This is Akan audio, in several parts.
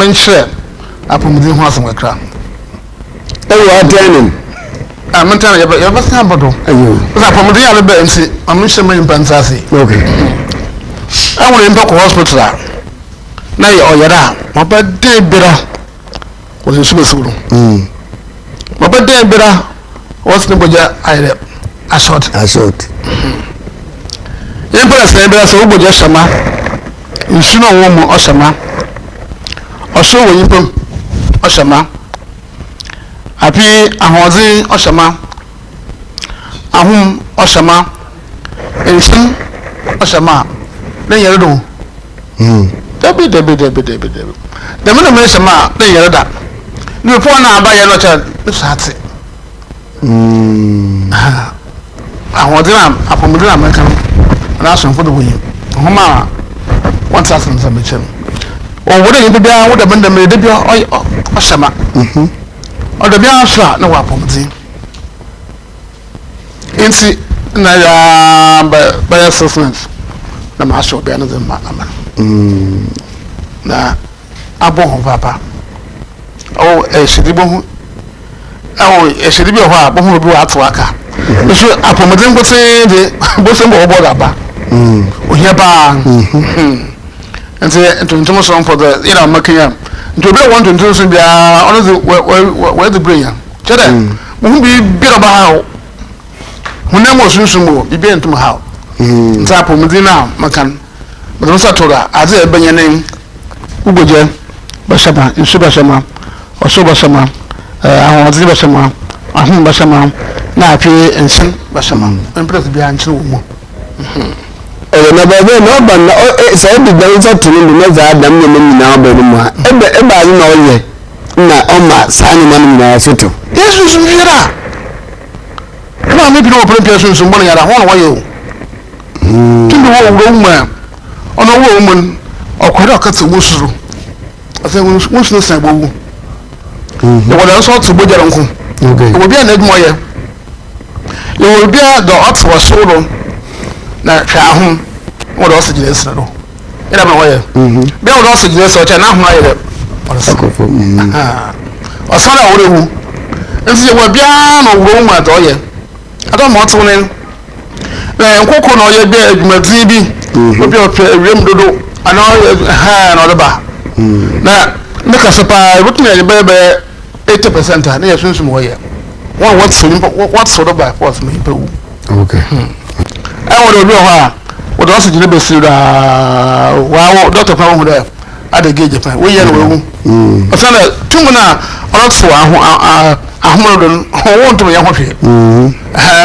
menhye apomudi ho asem kakra ewa training mentana ya ba san bodo ayo za apomudi ya be nsi amhye me mpantase okay awore mpa ko hospital na ye oyara ma ba de bira wo se sube suru ma ba de bira wo se boja ayre ashot yen para se bira so boja shama nsuno wo mu oshama osho wo yipom oshama api ahozi oshama ahum oshama ensin oshama na yere do debi dem na me shama na yere da ni po na aba ye no cha sate ahozi na apomudi na America na asonfo do boyi homa want us in some mission o wo de bia wo de benda me de bia o shama o de bia sha na wa pomdi insi na ya ba assessment na ma sho bia na de ma ama na abo ho papa o shidi bo hu o shidi bi ho a bo hu bi wa to aka so apomdi ngo se de bo se bo bo da ba o hia ba Ntonton so for the makanya nto be want to so bia honestly where the brain chede mo bi bira ba ha hunam osunsumo bi be ntum ha nta po medina makan mo so tora aze ebenya nem ugoje ba shaba nsu ba shama oso ba shama ahonzi ba shama ahun ba shama na afi ensin ba shama empress bia nchire wo mo na bebe no ba na say di dan so tunu no za adam ne nyina ba no ma e ba ni na oye na o ma sani man na soto yesu sumira na me bi no problem yesu sumbona yara ho no wayo tundu wo ma ono wo mun okwara akata wo suru ase wo sunu san bowu e wala so to bojara nko okay wo bia na edmo ye wo bia do ot wo suru na hwa ho wo do so gire sra do ira ma waye bia wo do so gire so cha na ho aye akofo osara wo rewu nsi wo bia no wo mu ato ye ato mo to ne na nkoko na oye bia adwumadin bi obi ope ewem dodo ana ha na odeba na ka sepa wotu na bebe 80% na yesunsu mo ye one what sort of by force me pe wu okay I would know what also did be see wow doctor kwa hu there at the gauge pa we ye no wu osana tumuna also ahumodon ho to ye hwehwe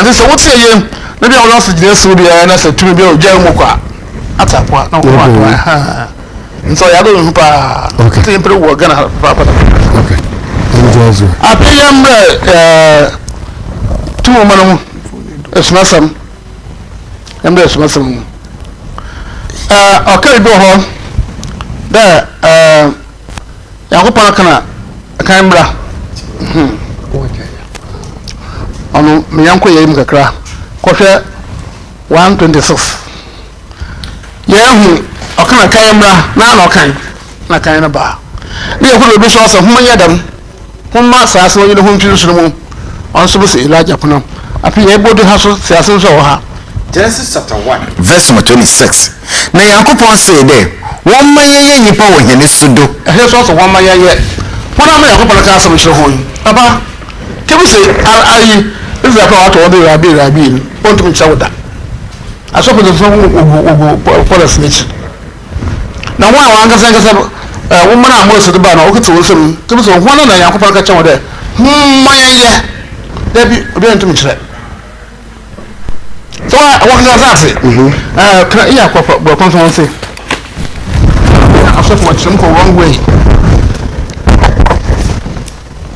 this what say ye na bia also did so bia na say tumi bia ogya mu kwa atapwa na kwa nso ya do hu pa okay mpre wo gana pa okay enjoy apiyam tumu manu esmasam embe sumasam okay do ho da yakopana kana kanbra ono me yanko yeyim kakra kohwe 126 yehu okana kanbra na na okan na kan na ba ne yakolo bi so so huma yadam huma saso yino huntwi suru mu onso bo se ilaja pono api yebodo ha so siaso so ha Genesis chapter 1 verse 26. Na Yakopon say there, one man ye nipa wo hene sudo. He so one man ye. Wona ma Yakopon ka asem hye ho. Papa, kebu say ayi is that what all the rabi want to chawda. Aso ko so ogo policy nichi. Na wa anga sanga wo man amoro so de ba na o kutu wosem. Kebu so wona na Yakopon ka chawda. Man ye. Debi obi antum chire. So what can I say? Can you go on say? I saw what some go wrong way.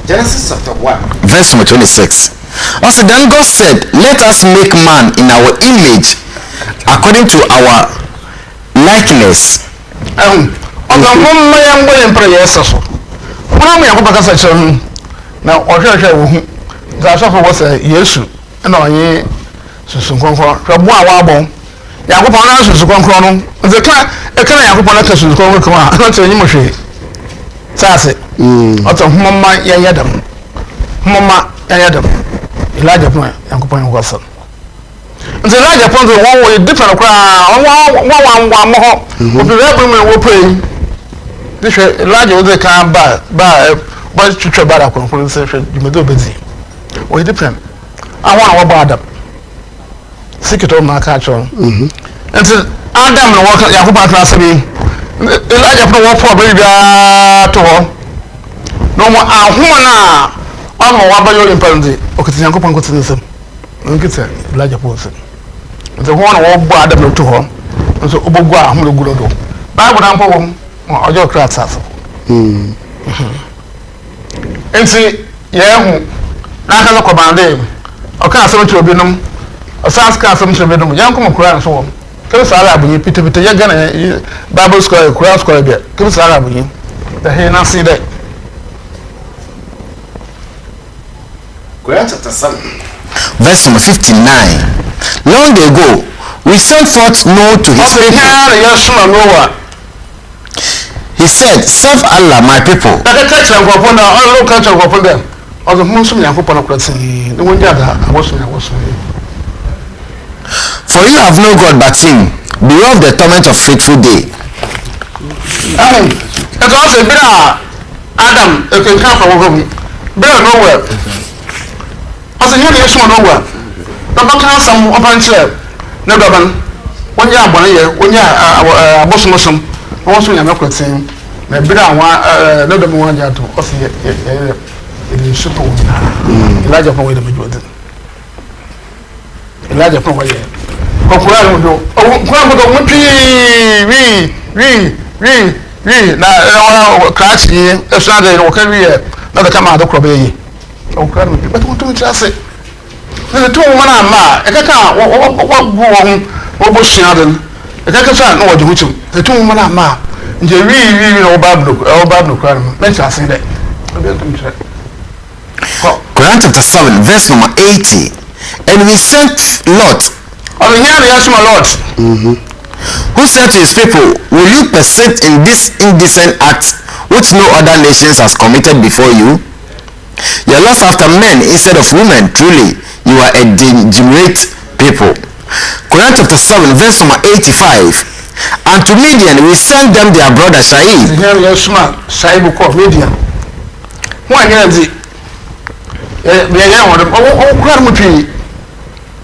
Genesis chapter 1 verse 26. Also then God said, let us make man in our image according to our likeness. Mama yang go in prayer so. Mama me akọ baka sa na ohwehwe wo hu. Za so for was Yesu na onye susun konkon rabu awa abon yakopon na susun konkon no ze ka e kana yakopon na susun konkon ko a na tse nyimo hwe sase oto homma yayadam Elijah point yankopon ngwasa nti Elijah point wo different kra wa mo ho obi rebu me wo pray this Elijah wo ka ba twetwe bara kon se hwe dimedo bezi wo different awon wo ba Adam sikito ma ka cho nti Adam no wo yankopon atra sabi Elijah point wo for be bia to ho no mo ahona ama wabayo impande okiti yankopon ko tinsem nkita Elijah point nti ho na wo bo Adam no to ho nso obogu ahoro gurodo Bible na mpo wo ojo krata so nti yehu na ka no kobande oka asem to obinom osas ka asem to obinom yankopon kura so wo kebe sala abunyi pitepite ya gana Bible school kura school bia kebe sala abunyi the he na see that Quran chapter 7 verse number 59. Long ago we sent forth Noah to his people. He said, serve Allah my people. For you have no God but him. Beware of the torment of faithful day. Adam nowhere. As here is one over. The back some open chair. No govern. When you are born here, when you are Muslim, also you are not saying, maybe I want no one to us here. It is super. Elijah from where the majority. Elijah from where. We now crash here. If Sunday, okay, we not the come out of Crobby. Oh, God, but what do you just say? The two women are mad. I can't what was she adding? I can't know what you do. The two women are mad. And you really know Babno crime. Let's say that. Quran chapter 7, verse number 80. And we sent Lot. Oh, here they ask my Lord. Who said to his people, will you persist in this indecent act which no other nations has committed before you? You are lost after men instead of women. Truly, you are a degenerate people. Quran chapter 7, verse number 85. And to Midian we sent them their brother Shaib.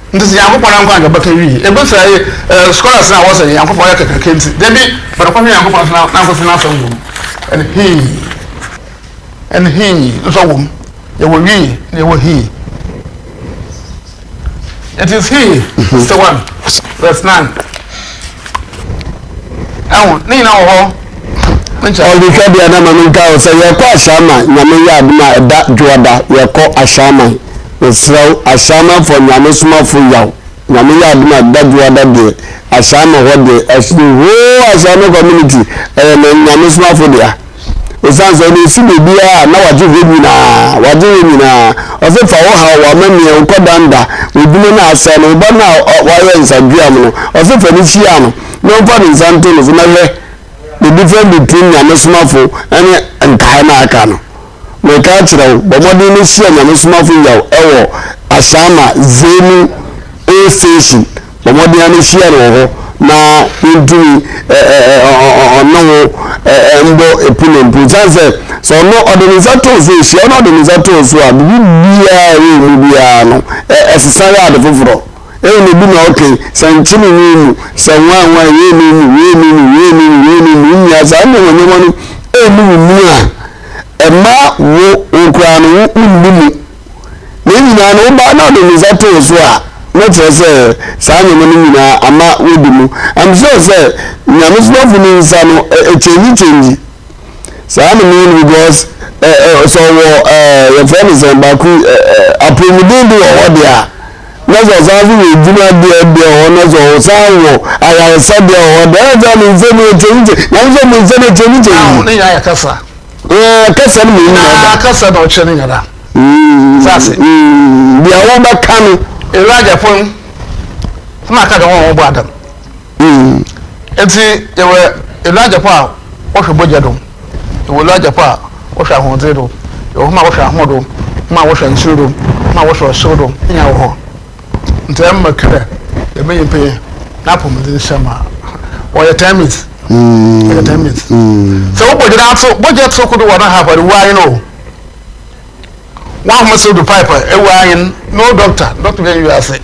This is Yankopon and Bakari. A book scholars now was a Yankopon Kensi. Debbie, but upon Yankopon now and he, so they were we, they were he. It is he, the one, verse 9. Oh, Nina, all the Kabiana Maminka say, you're quite Shama, Namia, that Juada, you're called Ashama. Israel Ashama for Namusma Fuya. Namia Adma, that Juada day. Ashama what day, as the whole Ashama community, and Namusma Fuya. Osanso ni si bia na waje na ofe fa wo ha wa mami en kodanda odunu na asa no ba na wa ye nsadua mo no ofe fa ni chia no no fa ni santo no na le the difference between Somafo and nkai na aka no me ka kire bo modi ni sia Somafo yawo ewo Ashama Zenu A station bo modi ni sia no ho na into no mbo epunempu sanse so no organizator so she no organizator so a bia no esesare ade foforo e bi na okay sanchini ni sanwa ni ya za no woni woni mu a ma wo okra no unmu ni nyina no ba na organizator so a not say sanya no nyina ama wodimu am sure say Somafo ni nsano change sanya no because so your friend is baku apromudu wo dia na so savu we dina dia ono so sawo aya sabe wo dia ni nzeni change na nzo mu nzeni change ni ya kasa kasa ni na kasa do chene nyara sase dia wo ba kanu Elijah phone ma ka da won bo Adam enti Elijah pa o hwe boja dom wo laja pa wo hwa ho zero wo ma wo hwa ho do ma wo hwa nsuro ma wo hwa shodo nya wo ho ntem makre e me yimpe na pom de shama wo ya times ya times so wo bojira so budget so ko do wa na ha for wa no one must do pipe e no doctor when you are say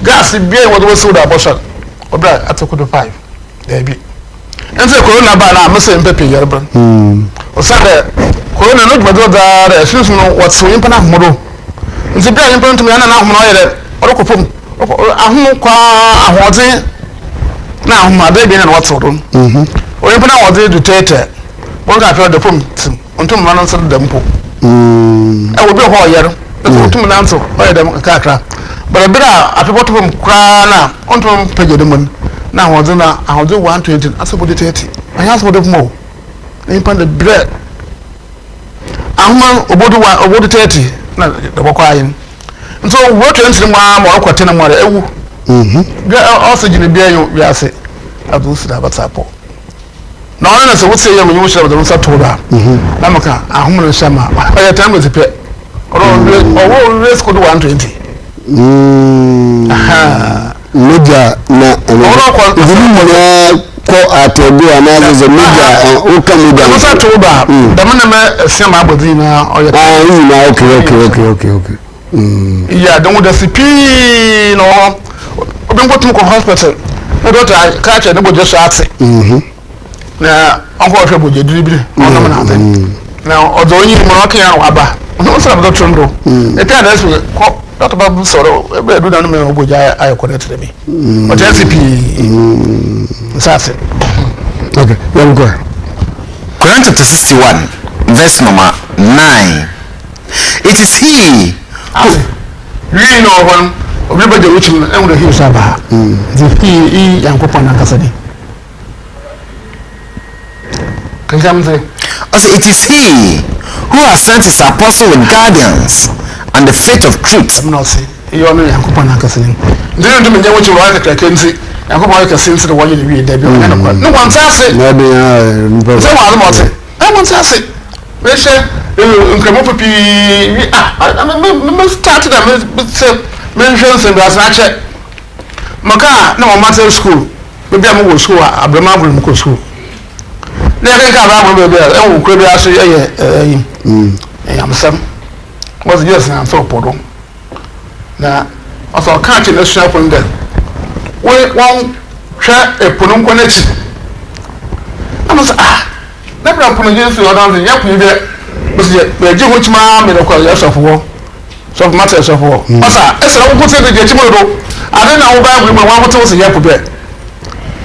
gas be what was so da abortion obra atokudo 5 there be ense corona ba na mase mpepe yerba o sabe corona no do da re susu no what so yimpa na hodo nse bia yimpa ntum yana na hono yere orokopom ahunu kwa ahode na ahuma da bi na what so do o yimpa na wode do tete bon ka fe do pom tim ntum ma no nse da mpo I will be a year. That's 2 months of Kakra. But a bit at the bottom of Krana, on Pegedemon. Now, I'll do 120. I suppose 30. I ask for the more. They put the bread. I'm about 30. The Wakwine. And so, what ends the one more quarter more. Also, Jimmy Bear, we are say, I do see that apple. No one else would say when you should have the answer to her. Namaka, a human shama. By the time with the pet. Or risk could 120. Media na ko atebu anazo media ukamuda. Answer to her. The man sema bodina or okay. Yeah, don't the CP no. Obi go to hospital. No doctor catch and go just ask. Na onko hwe boje diribiri ono na azen na odo onyi mo okan aba no so na doctor ndo e pia na so ko doctor babu soro e be do na no me boje ayo connect me o TCP sase okay let go Quran chapter 61 verse number 9 it is he we know one obi boje which e wo he saba the he yankopon na kasadi. Also, it is he who has sent his apostle with guardians and the faith of truth. I'm not saying you are not Yankopon. Then you know what you like a Kenzie. Yankopon can sense the one you read. No one says it. I want to say, we say, come up with I started a mentions and that's not check. Maka, no matter school. Maybe I'm going to school. I'm going to school. Never come out with a could actually am some was yes and so poor. Now, also catching a shop on them. We won't try a punum connection. I must never put against you on the young people. But you which man made a call yourself war. So matters of war. Massa, as I put it in the tomorrow, I don't know about we want to was a yap bed.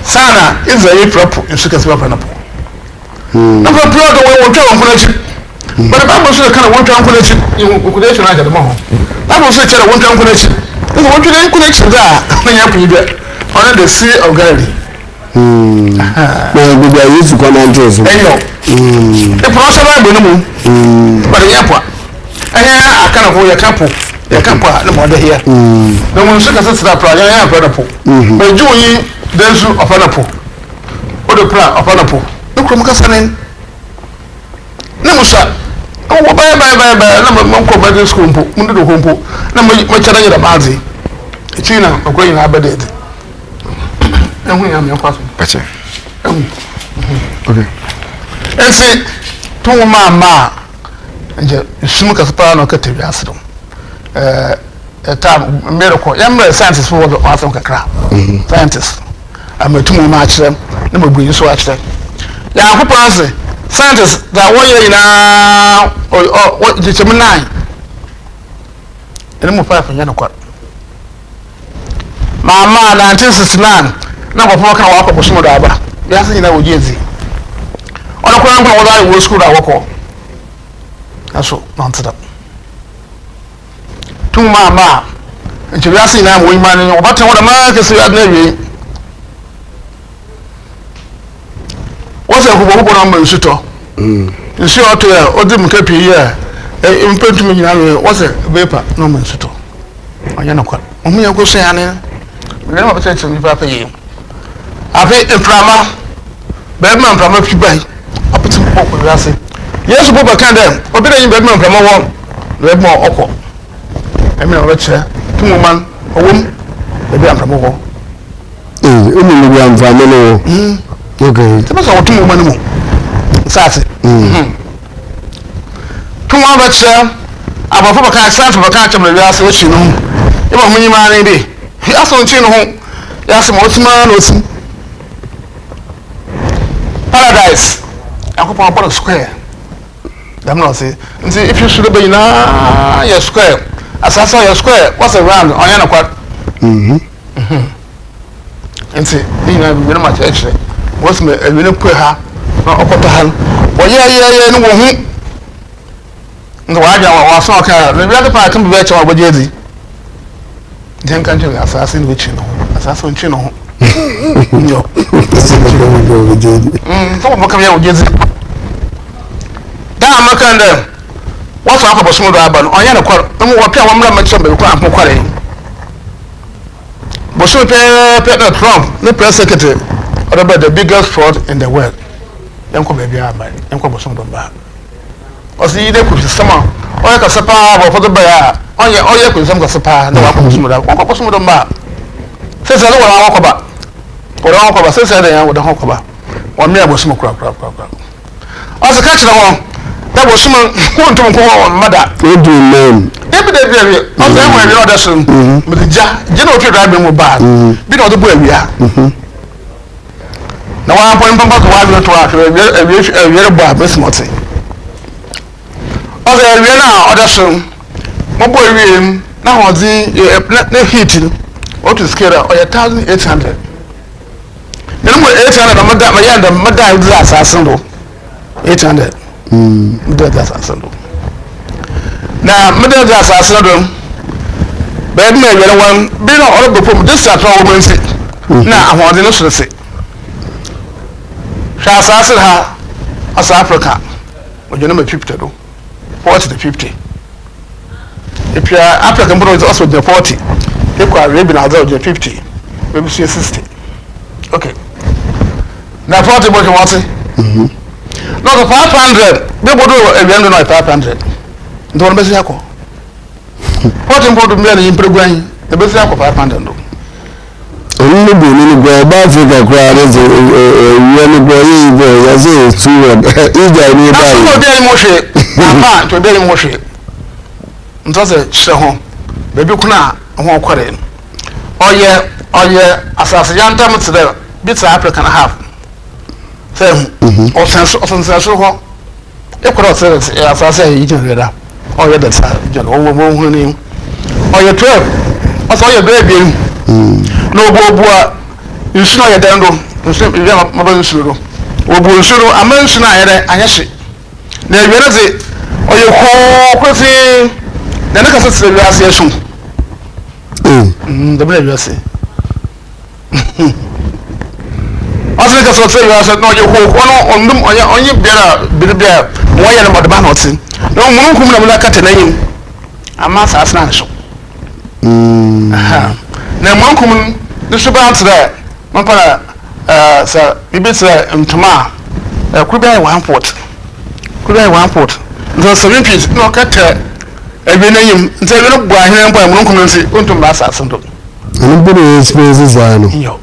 Sana is a prop in Sukas Wapanapur. Number of people don't want to connection. But the Bible says kind of one-time connection in connection at the moment. Bible says a one-time connection. There's a one-time connection there. When you have to do it on the Sea of Galilee. Well, we are used to come and do it. The process of Bible, but the airport. I can't avoid a couple. The couple, no more here. No one should have said that prayer. I have a pool. But doing there's a pineapple. Or the prayer of pineapple. Look from Cassanin. No, sir. Oh, bye. Number one school, Mundo Humpo. Number much other Mazi. China, or going abaded. And we am your question. Okay. And say, to Mamma, and you smoke a span or cut acid. A time miracle. Young scientists for the awesome crap. Scientists. I'm a 2 match them. Never bring you so much them. Yeah, who pass it? Scientists that 1 year now or what determine 9. And I'm 5 and Yanako. Mamma 1969. Now I'm walking walk up with some other. Yes, you know, Yeezy. On a crown when I was school, I walk on. That's all, nonsense. 2 Mamma. And you are seeing I'm women or what I want to say at Navy. What's a who number shooter? You see, out there, or didn't keep you here. Imprint me, what's a vapor, no man shooter. I know what. Only I go say, Anna. Never said to me, Papa. I've hit a drama. Bedman from a few bay. Up to the book with Lassie. Yes, Boba Kanda, Obey in Bedman from a wall, Red more Oko. I mean, a rich 2 woman, a woman, the Biam from a wall. Okay. There was 2 women. Sassy. 2 1 rich, I will put a car sign from a country of the last issue. You want me, man, maybe. He also in home. Yes, most man was Paradise. I hope I put a square. I'm not saying. If you should have been your square, as I saw your square, what's around on your quad? And say, you know, very much actually. What's me a little put her, not up to her. Well, yeah, no one. No, I was not care. The other part come back to our Jersey. Then country assassin which you know, assassin chino. No, some of them come here. That American, what's up about small urban? I am a quarter. I'm walking one much of the crap for quarry. But so President Trump, the press secretary, about the biggest fraud in the world. Uncle Baby, Uncle some of them. Or see, they could summer, or like a sapa for the bear. Oh, yeah, could some sapa, no one some of them. One of them back. Says I know what I walk about. Or I walk about, says I would walk about. One mere was smoke crap. As a catch the one, that was someone who to call mother. What do you mean? Every day, I'm there when you're the son, but the general driving with bad. Be not the boy we are. Now I'm pointing back to why we to a real bad, Miss Motty. Okay, we are now, other son. My boy, we now was the heating. What is scared of 1,800? The number 800, my mother is assassin. 800. That's assassin. Now, middle class assassin. Bad man, you one. Be not all before this at all. Now, I want to say. Shall assassin her as Africa? But you number 50. 40 to 50. If you are African, but it's also the 40. If you are Arabian, I'll do 50. Maybe 60. Okay. Now 40 what you want to say? No, the 500. They would do a random 500. Don't miss Yako. What important men in Program? The best Yako 500. Only be in the Africa crowd is a really boy, as it's true. To be emotion. Ntoze cheho bebi kuna ho kware oye asase yanta mtsere bit Africa na half say osenso ho ekura otsere asase yi jenreda oye that jen owo hu ni oye 12 oso oye baby no obua nsu oye dendo nsu bi maba nsu ro obu nsu ro amansu na ayere anyehye na ewiere ze oye ko kwesi na nka se se wiase ehun da bele wiase asle ka so se wiase no oye ko no ondum onye biara mo ye na modba na otin na mun kum na mun akata na yim ama sa asna so na mun kum ni so ba atre man para sa bibetse ntoma kubai 1 port the 7 piece no kata ebe na yim nte ebe no bua hene mpa mun kum nti ontum ba sa asndo ani buru experiences ano yo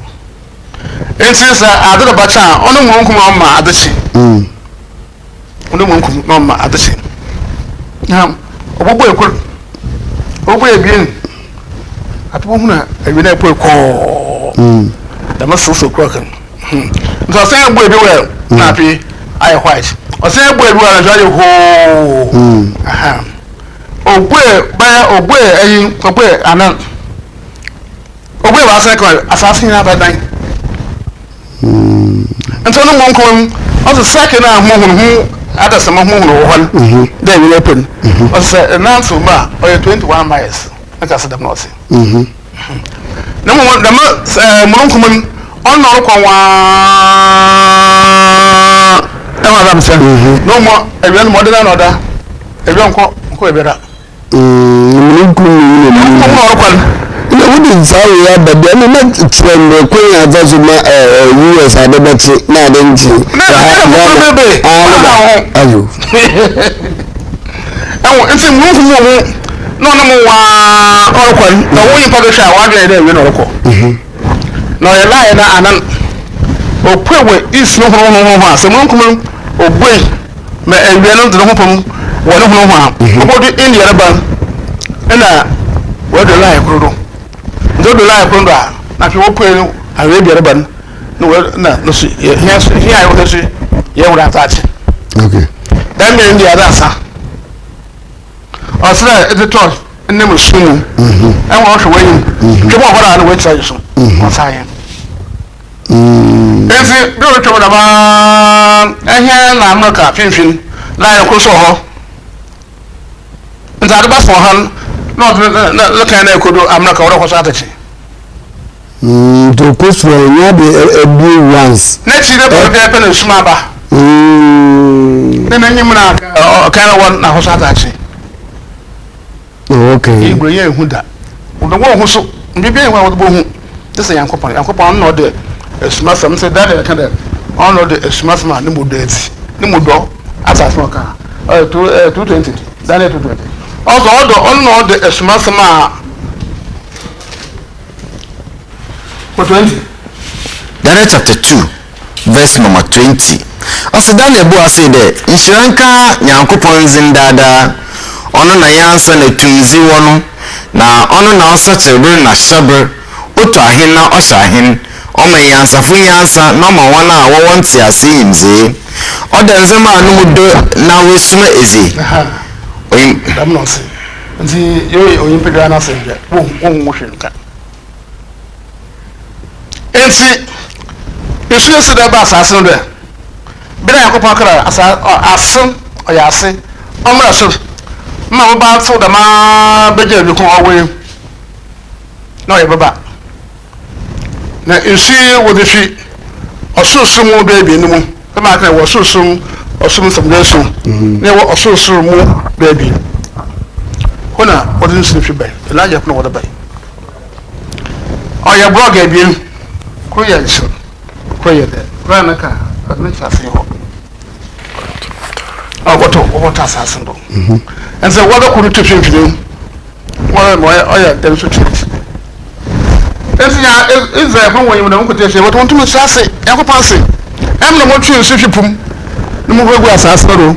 enti sa adu da bacha onu mun kum ma adachi onu mun kum ma adachi na obobo ekul obobo ebien atubo huna ebe na ekul ko da maso krokan nto sa egbo ebi we na pi I white ose egbo ebi we na jare ho ogbe eyin ogbe anan ogbe wa second assassin na badan nto no mon kon o second na ho ada sama ho ho then you open o say na so ba o 21 miles aka say dem no say na mo da mon kon on no kon wa e ma ba mse no mo ebian mo de na oda ebian ko ebera na wudi sawo ya bade ne na trend ko ya za su ma US a da bace na danci na bebe ayo nti mu no mo wa orokwan na wo yipa do sha wa de we no orokọ na ya la na anan opwewe is no ho asem nkum obwe ma ewie no de ho pom wo no ho ha obodu in yare ban na wo de la ekro do do la ekro do a na fi wo pwe no awe bi yare ban na no so here I want to see ye wo that okay dan me ndi ada sa osra e de to nne mo sumu en wo hwe wayin twebo hora na we try so o sayen ezi bi o twebo da ba ehia na amaka finfin la ya ko so ho nta do ba so han no na kan na kodo amaka wora ko so atachi to ko so ya be ebu once na chi de ko de pe na suma ba na nyim na ka won na ho so atachi okay igbo ye hu da odo wo hu so mbibi en wa wo bo hu tese yankopon no de esuma sam se da de ka de on no de esuma sam ni mo do eti ni mo do asa so ka 220 da ne 220 odo on no de esuma sam a 20 Daniel chapter 2 verse number 20 also Daniel bo say de inshiranka yankopon zindada ono na yansa na tunzi wono na ono na osa chebere na shaber otu ahin na osha ahin o ma yansa fu yansa no ma wana a wo nti ase imze o de nzema anu do na wesuma ezi oyin dam no se nti yo oyin pedra na se je wo hwenka enti esu ese da ba asase no de bira yakopon kra asen o ya ase o mra so ma wo ba so da ma beje bi ko awe no ye baba na isi wo de fi osusu mu baby ni mu e ma kan wo osusu osum sam de so ne wo osusu mu baby kona wo de nsi fi bai la ya kuna wo da bai o ya blog e bi ko ya nsi ko ya de ra na ka adna cha se ho what has happened? And so, what could you think to do? Well, there is a church. Is there when you don't say what want to say? Ever passing. I'm not what you see you pum. No more go as I know.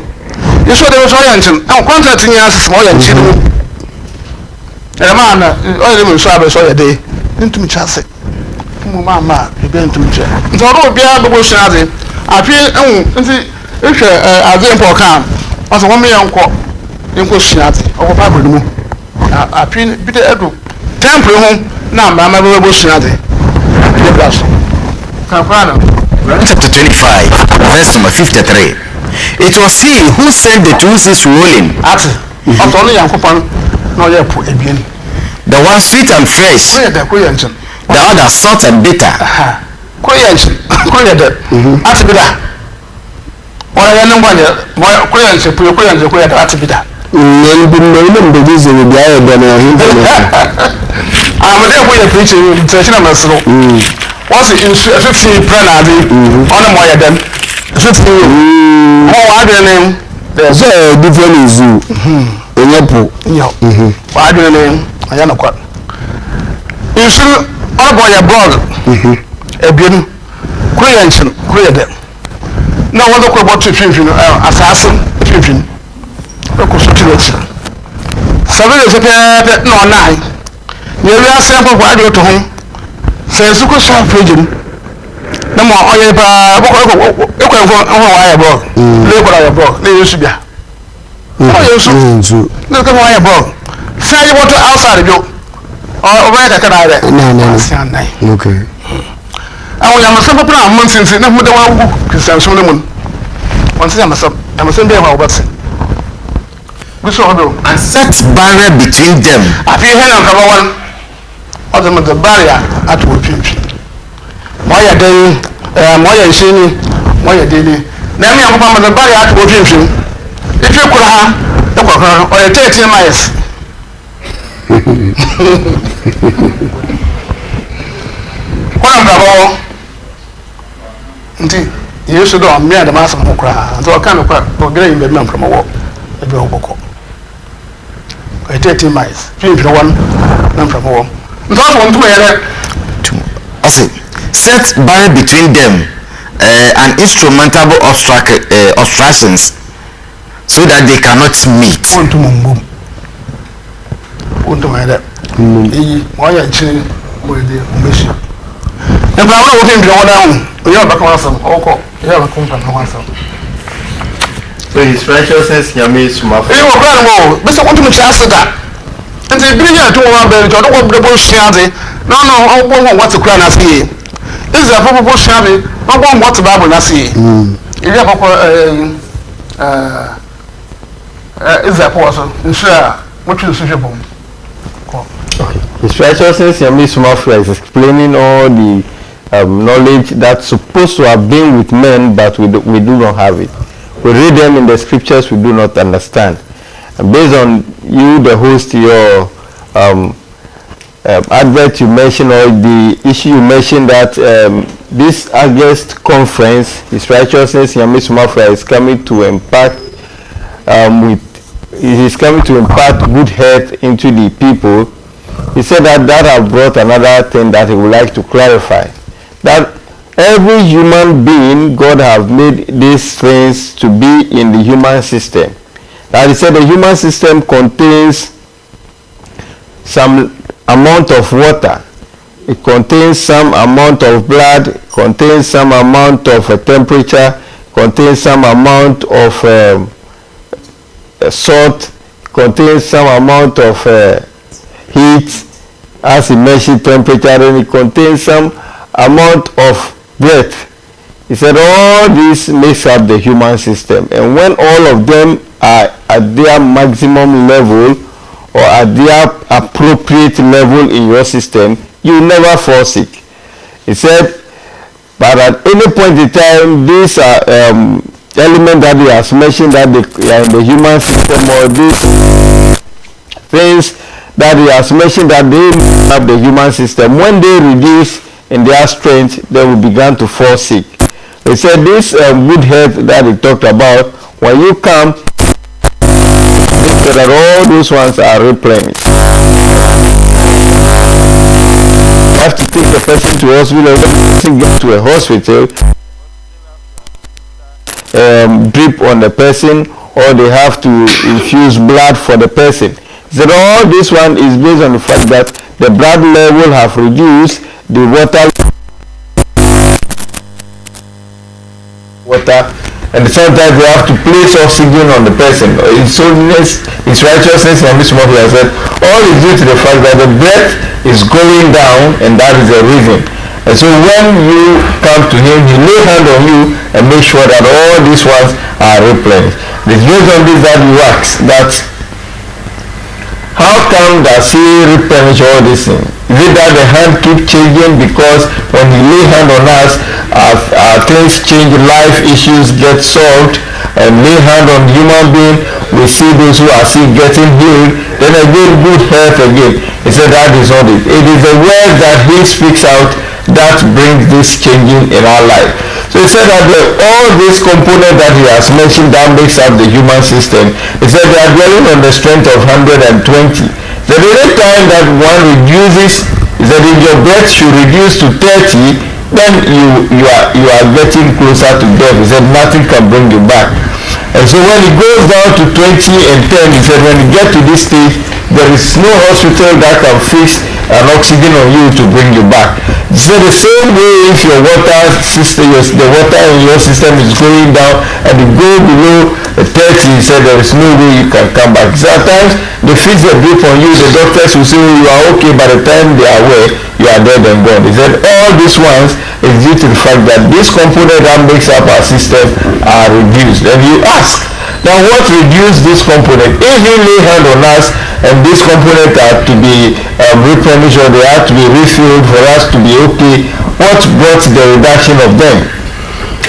You saw there was orientation. I'm contracting as a small and children. A man, all the service all day. Into me chassis. Mamma, you've been to me. So, don't be able to say, I feel, example kan also one me yanko enko shiate o ba bru mu apin bi de edu temple ho na mama be bo shiate de blast kan fana chapter 25 verse number 53 it was he who sent the two seas rolling ati also no yankopon no ye po ebien the one sweet and fresh the other salt and bitter ko ye ati bi da wala ya nan gwanya ko yanzu ko ya da atibida nan bin nan da gizo ne da ya da na hin da a mu da ko ya preach ni sai na masu what's in 50 prana di ona mo ya dan 50 mo wa da ne there's a different issue enyepo yo wa da ne aya na kwa isu obo ya blog ebien ko yanzu ko ya da na wanda ko bot finfin assassin finfin ko so tireti sabe se pe no nai ye wi ase ko kwa de to ho se su ko sha fejin na mo oye pa ko wa ya blog le ko ya blog le yesu bia o yesu le ko wa ya blog sa ye water outside jo o ba ka kana re no okay awon ya maso papa na mon sinsin na mu da wa wu kristian so ne mun won se ya maso be ha obetse bi so hodo and set barrier between them afi he na kaba wan o de the barrier at wo pinpi mo ya den mo ya nshini mo ya dele na mi akwa ma the barrier at wo pinpi ifi kura ha e kwa o ya 13 miles One of the nti yesu do me adama asam ho kra nti o kan kwa o gre yin be me from wo e be oboko o 30 miles fi one na from wo nti o won to yere I say set barrier between them and insurmountable obstructions so that they cannot meet. On to mum on to yere o ya chi mo de o meshi e bra wo tin bi won down o ya ba kan asam oko ya ba kan kan asam. So his righteousness Yami Somafo. E wo bra mo be se won to me chance da nti bi ya to wa be jo do ko bre bo shiade no o bo what to cry na see is a popo shiade o bo what bible na see ile popo is a popo so nsure what you see bom. Okay. His righteousness Yami Somafo is explaining all the knowledge that's supposed to have been with men, but we do not have it. We read them in the scriptures, we do not understand. And based on you, the host, your advert you mentioned, or the issue you mentioned, that this August conference, His righteousness Yami Somafo is coming to impart good health into the people. He said that have brought another thing that he would like to clarify. That every human being, God have made these things to be in the human system. That he said the human system contains some amount of water, it contains some amount of blood, it contains some amount of temperature, contains some amount of salt, contains some amount of heat, as he mentioned temperature, and it contains some amount of breath. He said all this makes up the human system, and when all of them are at their maximum level or at their appropriate level in your system, you never fall sick. He said, but at any point in time, these are elements that he has mentioned that they are in the human system, or these things that he has mentioned that they have the human system, when they reduce in their strength, they will begin to fall sick. He said this good health that he talked about, when you come, that all those ones are replenished. You have to take the person to hospital. When the person gets to a hospital, drip on the person, or they have to infuse blood for the person. He said all this one is based on the fact that the blood level have reduced, the water, and sometimes we have to place oxygen on the person. His holiness, His righteousness, and this morning I said all is due to the fact that the breath is going down, and that is the reason. And so when you come to Him, He lay hand on you and make sure that all these ones are replenished. It's based on this that you ask that how come does He replenish all these things? Is it that the hand keep changing because when He lay hand on us, things change, life issues get solved, and lay hand on human being, we see those who are sick getting healed, then again good health again. He said that is not it. It is the word that He speaks out that brings this changing in our life. So he said that all these components that he has mentioned that makes up the human system, he said they are dwelling on the strength of 120. The any time that one reduces, he said if your breath should reduce to 30, then you are getting closer to death. He said nothing can bring you back. And so when it goes down to 20 and 10, he said when you get to this stage, there is no hospital that can fix an oxygen on you to bring you back. He said the same way if your water system, the water in your system is going down and you go below 30, he said there is no way you can come back. Sometimes they fix a drip on you, the doctors will say you are okay, by the time they are aware, you are dead and gone. He said all these ones is due to the fact that this component that makes up our system are reduced. And you ask, now what reduced this component? If He lay hand on us and this component are to be replenished, or they have to be refilled for us to be okay, what brought the reduction of them?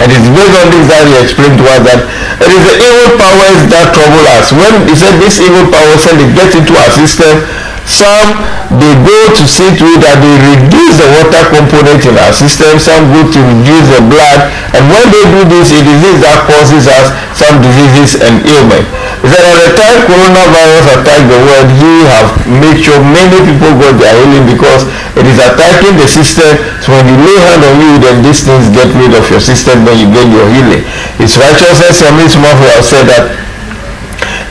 And it's based on this that he explained to us that it is the evil powers that trouble us. When he said these evil powers, when they get into our system, Some, they go to see to it that they reduce the water component in our system. Some go to reduce the blood. And when they do this, it is this that causes us some diseases and ailment. He said at the time coronavirus attacked the world, he have made sure many people got their healing because it is attacking the system. So when you lay hand on you, then these things get rid of your system, then you get your healing. His righteousness, Somafo have said that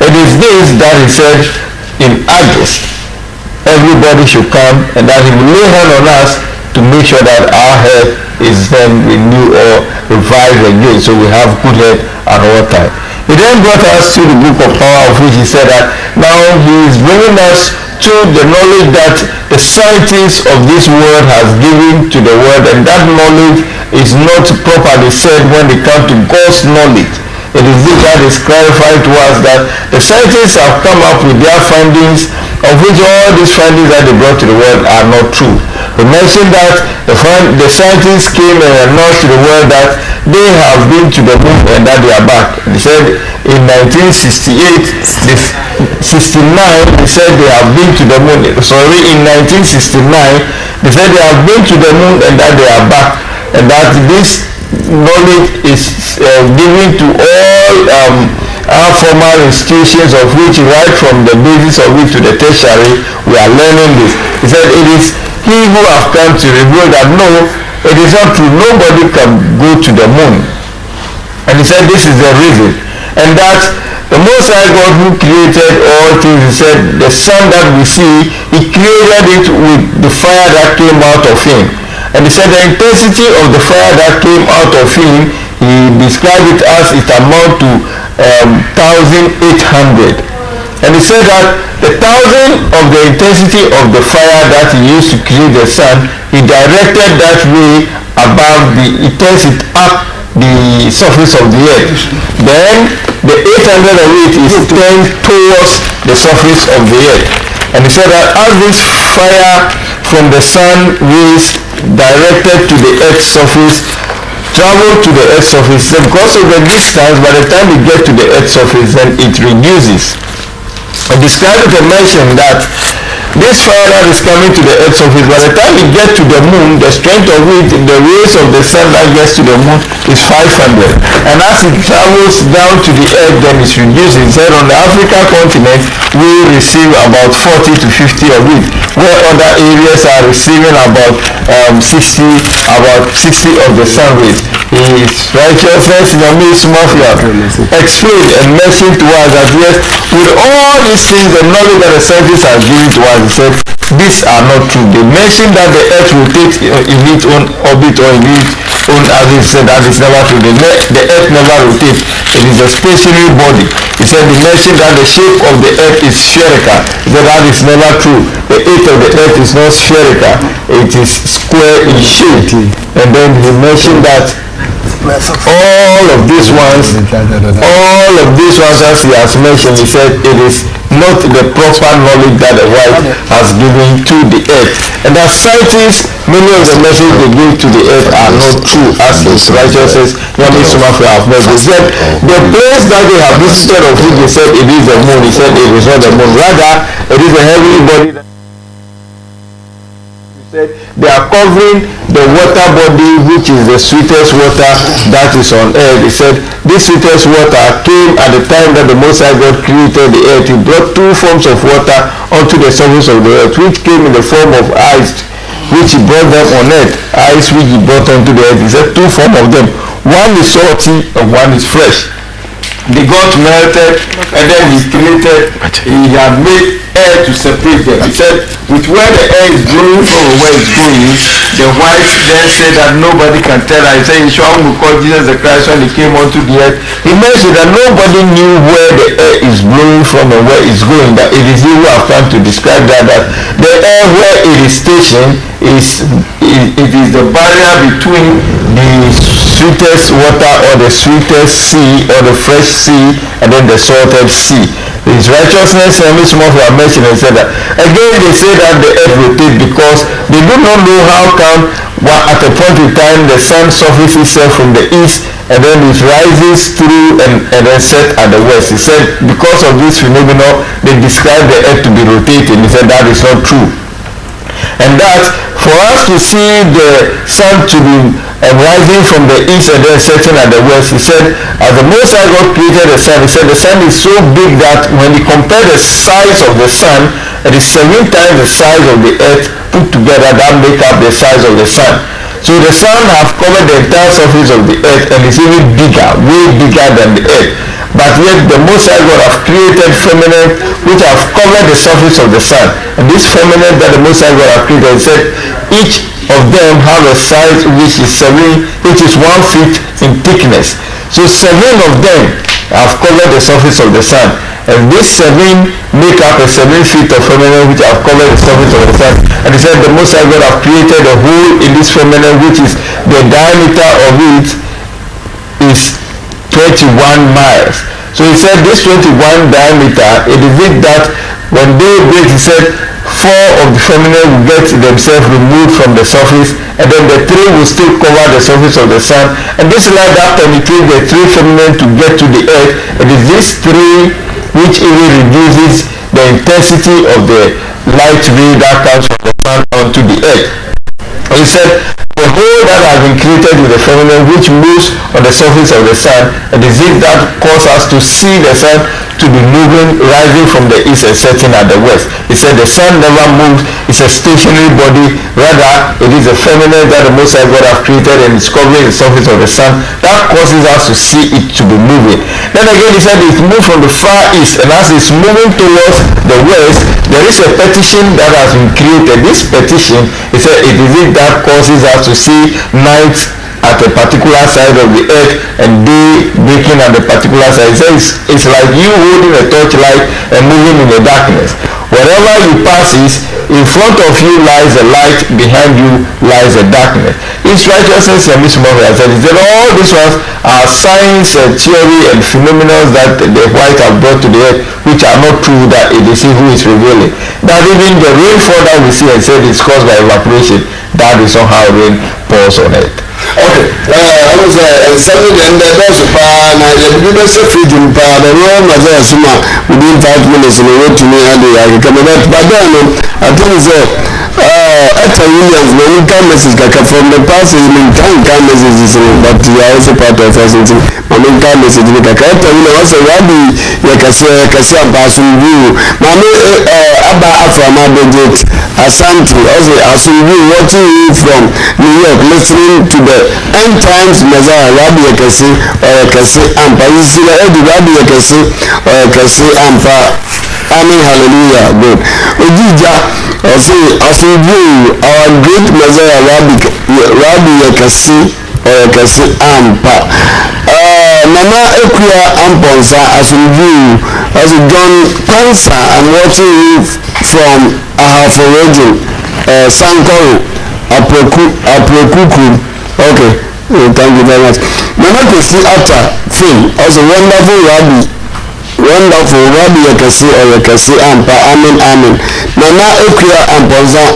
it is this that he said in August, everybody should come, and that he will lay hand on us to make sure that our health is then renewed or revived again, so we have good health at all time. He then brought us to the book of power, of which he said that now he is bringing us to the knowledge that the scientists of this world has given to the world, and that knowledge is not properly said when it comes to God's knowledge. It is this that is clarified to us that the scientists have come up with their findings, of which all these findings that they brought to the world are not true. He mentioned that the scientists came and announced to the world that they have been to the moon and that they are back. They said in 1969, they said they have been to the moon. Sorry, in 1969, they said they have been to the moon and that they are back, and that this knowledge is given to all our formal institutions, of which right from the basis of which to the tertiary we are learning this. He said it is he who have come to reveal that no, it is not true, nobody can go to the moon. And he said this is the reason, and that the Most High God who created all things, he said the sun that we see, he created it with the fire that came out of him. And he said the intensity of the fire that came out of him, he described it as it amount to 1,800. And he said that the 1,000 of the intensity of the fire that he used to create the sun, he directed that way above the intensity up the surface of the earth. Then the 800 of it is turned towards the surface of the earth. And he said that as this fire from the sun rays directed to the earth's surface travel to the earth's surface, because of the distance, by the time it gets to the earth's surface, then it reduces. I described it and mentioned that this fire that is coming to the earth's surface, by the time it gets to the moon, the strength of it, the rays of the sun that gets to the moon is 500. And as it travels down to the earth, then it's reducing. Said on the African continent, we receive about 40 to 50 of it, where other areas are receiving about 60 of the sun rays. His righteousness in the midst of explained and mentioned to us that yes, with all these things, the knowledge that the scientists have given to us, he said these are not true. They mentioned that the earth rotates in its own orbit or in its own, as he said, that is never true. The earth never rotates. It is a stationary body. He said they mentioned that the shape of the earth is spherical. He said that is never true. The earth of the earth is not spherical. It is square in shape. And then he mentioned that all of these ones as he has mentioned, he said it is not the proper knowledge that the white has given to the earth, and that scientists, many of the messages they give to the earth are not true, as his righteousness Somafo have made. He said the place that they have visited, of which they said it is the moon, he said it is not the moon, rather it is a heavenly body that they are covering the water body, which is the sweetest water that is on earth. He said this sweetest water came at the time that the Most High God created the earth. He brought two forms of water onto the surface of the earth, which came in the form of ice, which he brought them on earth, ice which he brought onto the earth. He said two forms of them, one is salty and one is fresh. They got melted, and then he had made air to separate them. He said with where the air is blowing from where it's going, the whites then said that nobody can tell her. He said Yeshua will call Jesus the Christ when he came onto the earth. He mentioned that nobody knew where the air is blowing from and where it's going, that it is he who have come to describe that the air where it is stationed is the barrier between the sweetest water or the sweetest sea or the fresh sea and then the salted sea. His righteousness and Somafo have mentioned and said that again they say that the earth rotates because they do not know how come at a point in time the sun surfaces itself from the east and then it rises through and then set at the west. He said because of this phenomenon they described the earth to be rotating. He said that is not true. And that for us to see the sun to be rising from the east and then setting at the west, he said as the Most High God created the sun, he said the sun is so big that when he compared the size of the sun, it is 7 times the size of the earth put together that make up the size of the sun. So the sun have covered the entire surface of the earth and is even bigger, way bigger than the earth. But yet the Most High God have created firmament which have covered the surface of the sun. And this firmament that the Most High God have created, he said each of them have a size which is 1 feet in thickness. So 7 of them have covered the surface of the sun. And these 7 make up a 7 feet of firmament which have covered the surface of the sun. And he said the Most High God have created a hole in this firmament which is the diameter of it is 21 miles. So he said this 21 diameter, it is it that when day breaks, he said 4 of the firmament will get themselves removed from the surface and then the 3 will still cover the surface of the sun. And this light that penetrates the 3 firmament to get to the earth, it is this 3 which even reduces the intensity of the light ray that comes from the sun onto the earth. He said the hole that has been created with the firmament which moves on the surface of the sun, it is it that causes us to see the sun to be moving, rising from the east and setting at the west. He said the sun never moves, it's a stationary body, rather it is a firmament that the Most High God have created and is covering the surface of the sun that causes us to see it to be moving. Then again he said it moves from the far east, and as it's moving towards the west, there is a petition that has been created. This petition, he said it is it that causes us to see night at a particular side of the earth and day breaking at a particular side. He says it's like you holding a torchlight and moving in the darkness. Wherever you passes, in front of you lies a light, behind you lies a darkness. His righteousness and Somafo has said, he said all these ones are science and theory and phenomena that the white have brought to the earth which are not true, that it is he who is revealing. That even the rainfall that we see and said is caused by evaporation, that is not how rain pours on it. Okay, I was something and that's a pan. I did not say feeding pan. The room as I assume within 5 minutes in the way to me, I come back. But then I think so. After Williams, when you come message from the past, you mean time messages, but you are also part of us. I mean, time message. After Williams, also Rabbi, like I say, I'm passing you. Mammy, Abba Aframa Budget, Asante, also asking you watching you from New York, listening to the end times Messiah, Rabbi Yakasi, or Yakasi Ampa. You see, Rabbi Yakasi, or Yakasi Ampa. Amen, hallelujah, good. Ojija, I say you, our great Messiah, Rabbi Yakasi, or Yakasi Ampa. Mama Equia Amponsa, as you, as John Pansa, I'm watching you from Ahafo region, Sankoro, Aprokuku. Okay, thank you very much. Mama Kwesi Atta, Phil, also wonderful Rabbi Yakasi or Yakasi Ampa, amen. Mama Equia Amponsa,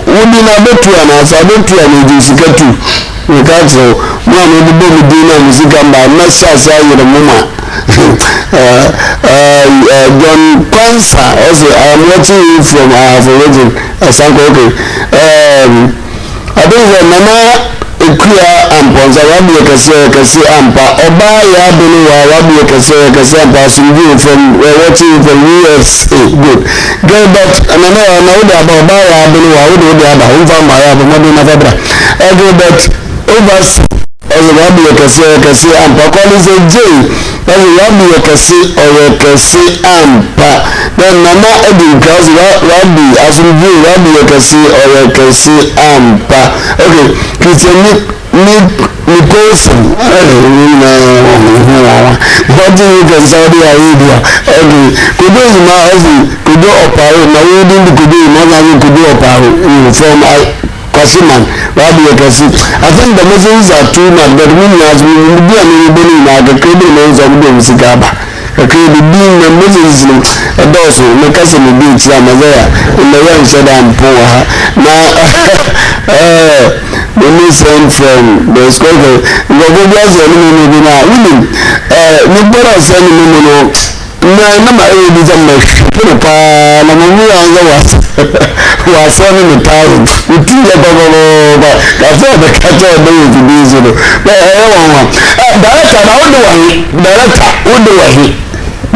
Udi na betu anasa, betu anijisika tu. Because mwana ndibo mdina muzika mba message ya mama John Pansa also I am watching you from origin Sanko. Okay, I think that Mama Equia Amponsa Rabbi Yakasi Ampa Oba ya binu wa Rabbi Yakasi Ampa Sungu from watching you from USA. Good but another about Oba ya binu wa Udi Aba Umfa Maya Bumadu Navabra. But overseas as Rabbi Yakasi Ampa calling a J as Rabbi Yakasi or Yakasi Ampa. Then Mama Edin calls Rabbi as we do Rabbi Yakasi or Yakasi Ampa. Okay, Christian Nicholson. What do you can Saudi Arabia? Okay, could you imagine could you operate now? You didn't could you imagine could you operate from Kwasiman, Rabbi Yakasi. I think the messages are too much, but we as we will be able to create names of the Musikaba. Okay, the being the messages and also make us in the beach, Ramazaya, in the young said I'm poor. Now, The new son from the school. The boys are living in a woman. Nobody send me na ma e bi jam na pa na mo mi anga wa so ni mi ta uti ya ba ka so da ka to da yi bi zo ba wa director na o do wa hi director o do wa hi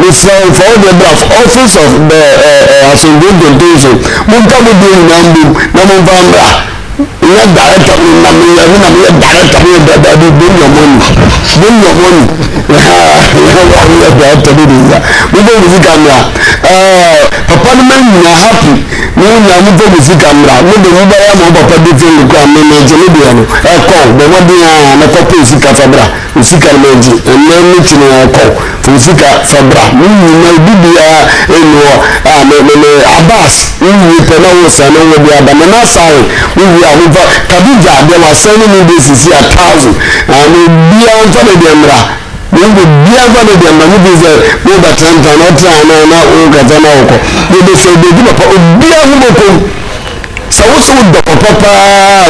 the for the draft office of the assembly contention mo ta mo do na mo ba mbra ya director na mi director mi da bring your money director ni ya we go music camera papa no man na happy no na mo go music camera mo de mo ba ya mo papa de film ko am na je de no e ko de mo de na ko music fabra music meji na mi tinu ko music fabra mo ni na bibia eno me Abbas ni pe na wo sa na wo bi ada na sai we are over Kabija they were sending me this is 1,000 and be on for the demra we go be on for the demra we be there we ba tanta na try na o ga na o ko they say they do papa obi ahun boko so wo so do papa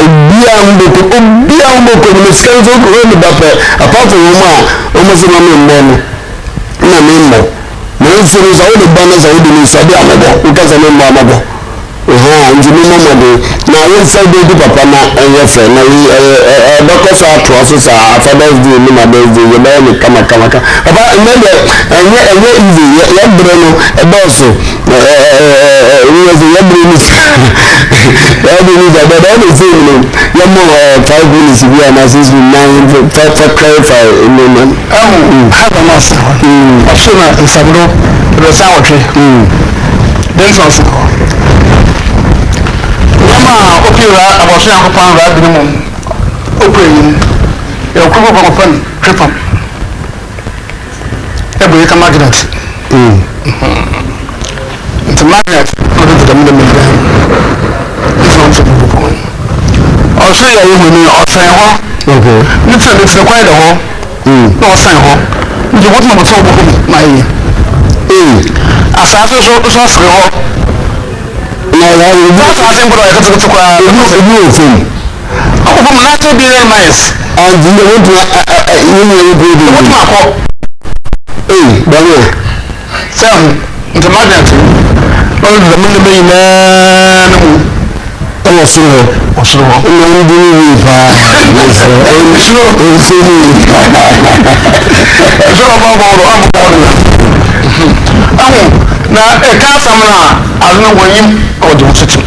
obi ahun boko ni scan so ko ni ba pe apart from ma o mo se ma me mo no na me mo mo so so wo de ba na so wo de ni so de amabo o ka se me mo amabo nti mo mo de na yen say de papa na enye fe na bako so ato so sa Father's Day ni Mother's Day ye ba ni kama papa enye easy ya bre no e do so we was ya bre ni ya bre ni da no say no ya mo 5 minutes we are na since we 9 to clarify no man have a master option na sabro do sa otwe then so Yama opira abosu yakopan ra bi mu opere e okuko ko pan tripam e boye ka magnet the magnet no do the middle is not so good also ya ye ni osan ho okay ni tse kwa de ho no osan ho ndi what no so bo ma yi asase so sre ho na ya you don't have to go to kwa you film ako from last billion miles and you want to you want to akọ bawo sam into magnet all the money be na no osuro no ndi ni pa osuro na ka samna azuna wonyim ojo tutu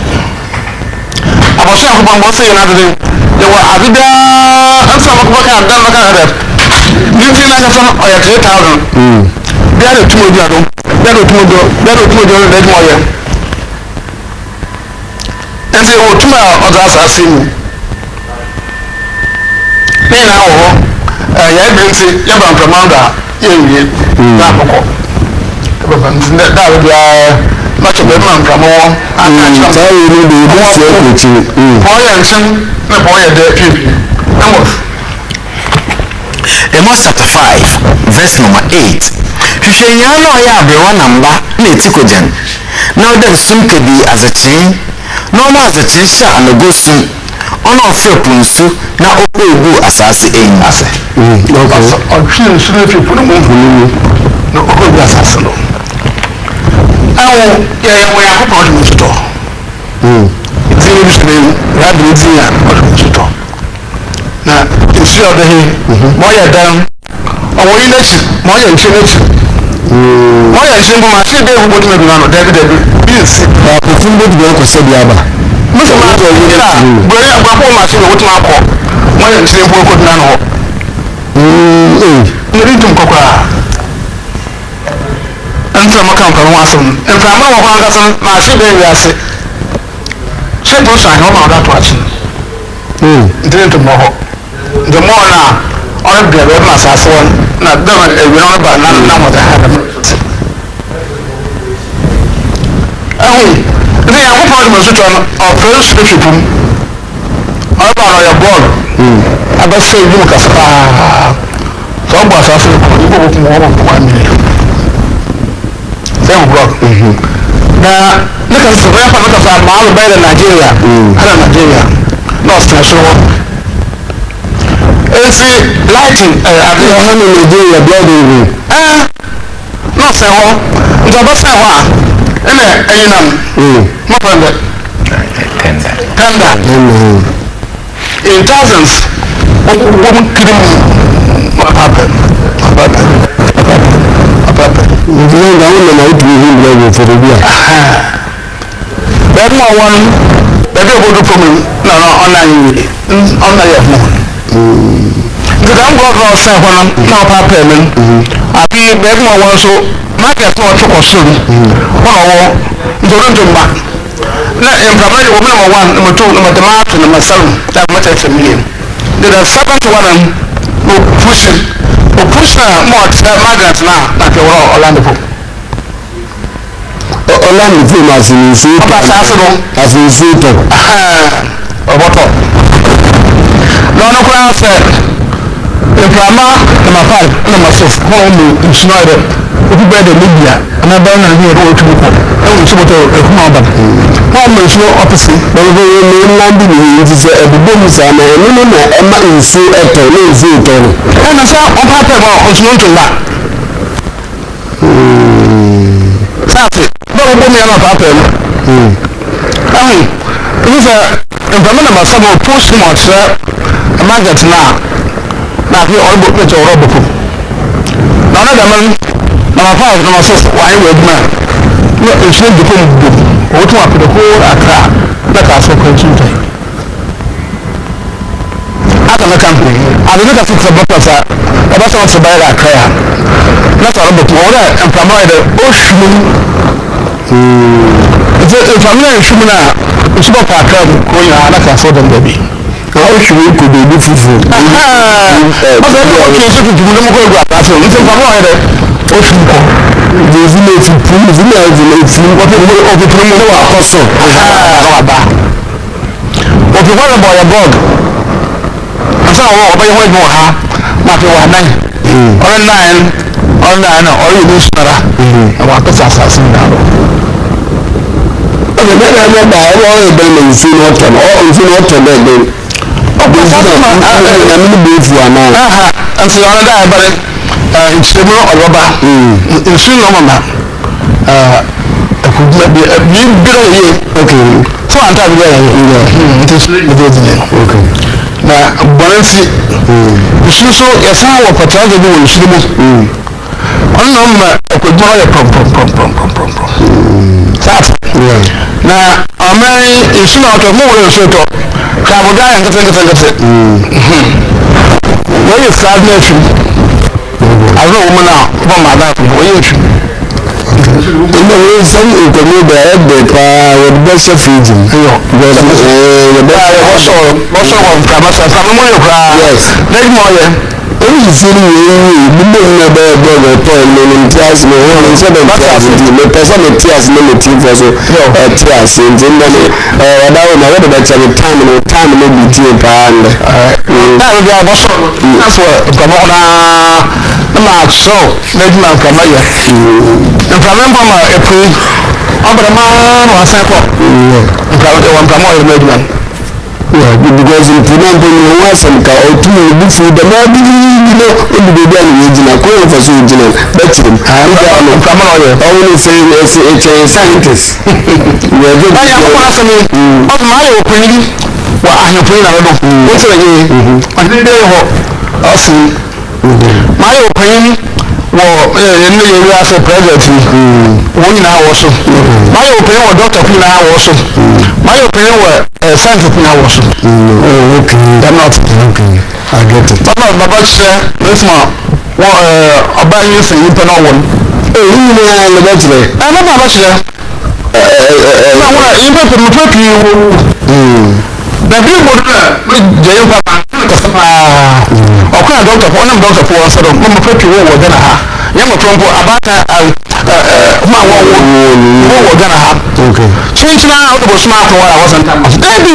aboso akoma mo se na de ye wa abida ansa makoma ka dan maka hada ni fi na ka so oya 3000 bia le tumo bia do de mo ye ense o tuma ozo asase mu ni na wo ya ibinti ya ban pramanda ye wie na akoko da wo bia much of them from more and tell you the best way to boy and son na boy there people Amos chapter 5 verse number 8 hwehwenya no ya abrewa namba na etikojan na odan sum kedi azachi no ma azachi sha anogosum ono ofepunsu na okogu asase enyi ase okay odwin sunu people no mo no okogu asase no awo ya wo ya ko odwin tuto zini bisene rabi zini odwin tuto na isi odo he mo ya dan owo yi nachi mo ya nche nachi mo ya nche mo ma se de wo bodu medu na no de bi ba ko fun bodu be ko se bi aba mo se ma to yi na gbere agba ko ma se wo tun akọ mo ya nche bo ko na no ni ri tum kokora anta maka nkan wa asem nfa ma wo kwa ngasan ma se de wi ase se to sa ho ma da to achi ndin to mo ho the more na all the way ma sa so na da we no ba na mo da ha ni ya ko pa mo so to o pro scripture pum o ba no ya ball aba se yi mo ka fa so ba sa so ko ko mo mo ko mi sai mu blog na nika so ya fa nika fa ma ba da Nigeria ala Nigeria no nurse na so esi lighting ade ho no me dey your blood in nurse ho nti abasa ho a ene ayinam mo pande tender in thousands woman kirim happen ndile ngawo na utu him blood for the beer bẹ́ẹ̀ mọ̀ wọn bẹ́ẹ̀ bí obodo fún mi na ọ̀nà yìí ọ̀nà yẹ fún nti dàm gọ́ọ̀gọ́ ọ̀sẹ̀ hɔ na ọ̀pá pẹ̀lú mi àbí bẹ́ẹ̀ mọ̀ wọn so market náà ọ̀tún kọ̀ sórí wọn ọ̀wọ́ ntòrò ntòmba na mpàmà yìí wọ́n mọ̀ wọn number 2 number 3 number 7 that much extra million the seventh one o push na mọ̀ ọ̀tẹ̀ market na kẹwọ́ ọ̀làndìfọ̀. Ọlọ́run fún àṣìṣe ọba ṣáṣírò àṣìṣe tọ̀ ọ̀bọ̀tọ̀ lọ́nà kúrò ṣe ìfàmà number 5 number 6 wọ́n mú ìṣúná rẹ̀ òkú bẹ́ẹ̀ dẹ̀ libya ọ̀nà bẹ́ẹ̀ náà ní ẹ̀rọ òtún pọ̀ ẹ̀wọ̀n ìṣúbọ̀tọ̀ ẹ̀kún ọba wọ́n mú ìṣúná ọ́fíìsì. bẹ́ẹ̀ ni ńlá bí nìyí ti sẹ ẹ̀bùbọ́ mu sàmà ẹ̀ nínú na ẹ̀ má nsu ẹ̀tọ̀ ní nsu ìtọ̀ nù. ẹ̀nà sẹ́ ọ̀pá pẹ̀ mọ́ ọ̀tún tó ń bá sáàtì bọ́ọ̀ bọ́ mi ẹ̀ náà ọ̀pá pẹ̀ mọ́ ẹ̀hún ìfẹ́ ìfẹ́ mi nàmà sábà post mu ọ̀kyerẹ́ market náà n'afi ọ̀rọ̀ pẹ̀tẹ̀ ọ̀rọ̀ bọ̀kọ̀ na ọ̀nà dàmẹ́ number 5 number 6 wàá wọ̀ ẹ̀dùnmá ní èsì ìdìpọ̀ mu bò owó tó wà pẹ̀lú kó àkàrà lẹ́ka àṣọ kọ̀ọ̀tù ntẹ̀ aka mẹ́ka mpẹ̀ àbí mẹ́ka fún kìlọ̀ bọ́tọ̀ sá ọba sọ̀rọ̀ sọ̀ báyìí àkàrà lẹ́ka ọ̀rọ̀ bọ̀kọ̀ ọ̀rọ̀ ẹ̀ mpàmọ́ ẹ̀ dẹ̀ ó ṣùmù nti mpàmọ́ ẹ̀ ṣùmù náà nsúbọ̀ pọ̀ àkàrà mu kò yàn án lẹ́ka àṣọ dẹ̀ mbẹ̀bi. àwọn ṣùgbọ́n kò dé ibi fufu. ọ̀sẹ̀ ní wọ́n kì í ṣe tuntun ní mọ́kọ́ ìgbà àtàṣe nti mpàmọ́ ẹ̀ dẹ̀ ó ṣùmù kọ́. jésù lè ti pù jésù lè ti òfìfìrì mu ní wà kọ́ sùn àwọn àbá òfìfìrì rẹ̀ bọ̀ ọ̀yẹ̀ bọ́ọ̀dù ọ̀sán àwọn ọ̀bẹ yẹn wọ́n gbọ́n ha máa fi wà náà ọ̀rẹ́ náà ọ̀rẹ́ yìí ní sùnara àwọn akẹ́sà àṣàṣì ń dàrú. ọ̀sẹ̀ bẹ́ẹ̀ náà bẹ́ẹ̀ bá ọ̀rọ̀ ọ̀rẹ́ bẹ́ẹ̀ lè nsu ní ọ̀tọ̀ nsu ní ọ̀tọ̀ bẹ́ẹ̀ bẹ́ẹ̀ ọ̀gbìn ní bẹ́ẹ̀ fu àná. nti ọ̀rẹ́ dáa ẹ̀bẹ̀rẹ̀ nkyẹ̀mú ọ̀rọ̀ba nsu ní ọmọ ma ẹ̀kúndínlẹ̀ bí bírẹ̀ yẹ fún àǹtá bí bẹ́ẹ̀ yẹ nti nsu ní ìdíje dìnyẹn na bọ̀rẹ̀ nti nsu so yẹsan wọ pàtàkì bi wọ nsu mu ọ̀nà náà mma ẹ̀kúndínlẹ̀ ọ̀yẹ pọ̀mpọ̀mpọ̀mpọ̀mpọ̀mpọ̀m sáàtì na ọ̀mẹ́rin nsu náà ọ̀tọ̀ mú wọlé nsu tọ̀ kàbọ̀dá yẹn nkẹtẹnkẹtẹnkẹtẹ wọ́n yẹ sáà ní ẹ̀fìm àwọn ọmọ náà wọ́n máa dá fún wọ́n yẹ ẹ̀fìm. ilé ìwé sẹ́yìn ìkọ̀mí bẹ̀ ẹ́ bẹ̀ pa wọ́n bẹ́ ṣe fìdí. wọ́n sọ̀rọ̀ wọn kà máa sọ̀rọ̀ àmọ́ wọ́n yẹ kura lẹ́yìn mọ́ yẹ. èyí sì ni èyí gbogbo ìmọ̀ bẹ́ẹ̀ bẹ́ẹ̀ bẹ́ẹ̀ tọ́ ẹ̀ lónìí tí a sì ní wọ́n ní sẹ́dọ̀ tí a sì di mẹ pẹ́sẹ́ mi tí a sì ní mi tí fọ́ so ẹ̀ tí a sì ń ti ń bẹ́ẹ̀ ọ̀dà wọn náà wọ́n dẹ̀ bẹ̀ kyẹ́ mi táàmù ní bi tí o paa ń bẹ̀. táàmù bí a bọ́ sọ̀rọ̀ náà sọ nkàmọ́ náà ẹ máa sọ lẹ́yìn máa nkàmọ́ yẹ nkàmọ́ mpọ́ ma ẹ̀pẹ́ ọ̀bẹ̀rẹ̀ máa nù asẹ́ kọ́ nkàmọ́ yẹ lẹ́yìn máa. because mpinampo ni wọn asɛm ka ɔtum obi fi dɛm adi yi no ɔdi beebi a ne yɛ gyina kɔn yɛ fɔso gyina bɛtiri mu nkàmọ́ náà yẹ. ɔwɔ ne sɛ ɛsɛ ɛkyɛ scientist. báyìí akɔkɔ asɛm yi ɔtún máa yẹ òpin yìí wà ahemfo yìí nàlọ́dọ̀ ó ti rẹ̀ yé ọ̀dún dé yẹ hɔ ọ̀sìn máa yẹ òpin yìí wọ ẹni yẹ wíwá sẹ pírẹsidẹnti wọn nyinaa wọ so máa yẹ òpin yìí wọ dọkítà kún nyinaa wọ so máa yẹ òpin yìí wọ sáyẹnsì kún nyinaa wọ so. I'm not okay. I get it. bàbá kyerẹ lẹsùn wọn ọba yìí sẹ yìí pẹ náà wọ. èyí ni ẹ lè bẹ kyerẹ. ẹ bá bàbá kyerẹ. náà wọn yìí pẹ pẹ pẹ pii wọ. bẹẹbi ìbòdì náà jẹ yín papa kẹsàn paa ọkọ náà dọkítà fún ọnàm dọkítà fún wọn sọdọ mọ mọ pẹ pii wọ wọ gánà ha yẹn mọ tó ń bọ abáta ọmọ àwọn wọ wọ gánà ha. kyinkyin náà ọdọ bọ sọmọ àtọwọ àwọn sàn tán ọsọ dẹbi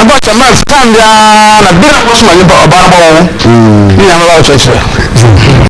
ọba kyẹmẹ sàn bíà na bí náà wọ́n sọmọ nípa ọba náà bọ̀ wọn ní yàrá wà ọ̀kyẹ̀kyẹ̀.